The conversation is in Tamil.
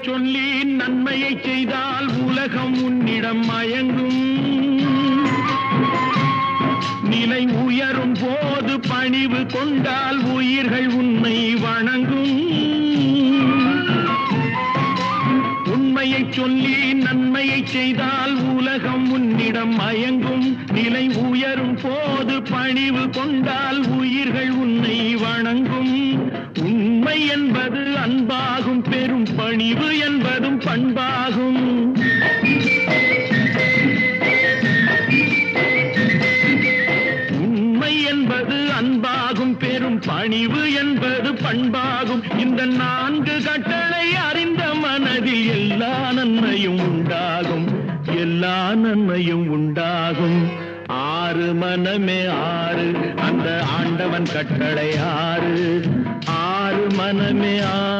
சொல்லி நன்மையை செய்தால் உலகம் உன்னிடம் மயங்கும். நிலை உயரும் போது பணிவு கொண்டால் உயிர்கள் உன்னை வணங்கும். உண்மையை சொல்லி நன்மையை செய்தால் உலகம் உன்னிடம் மயங்கும். நிலை உயரும் போது பணிவு கொண்டால் உயிர்கள் உன்னை வணங்கும். உண்மை என்பது அன்பாகும், பெரும் பணிவு என்பதும் பண்பாகும். உண்மை என்பது அன்பாகும், பெரும் பணிவு என்பது பண்பாகும். இந்த 4 கட்டளை அறிந்த மனதில் எல்லா நன்மையும் உண்டாகும், எல்லா நன்மையும் உண்டாகும். 6 மனமே 6, அந்த ஆண்டவன் கட்டளை 6. 6 மனமே 6.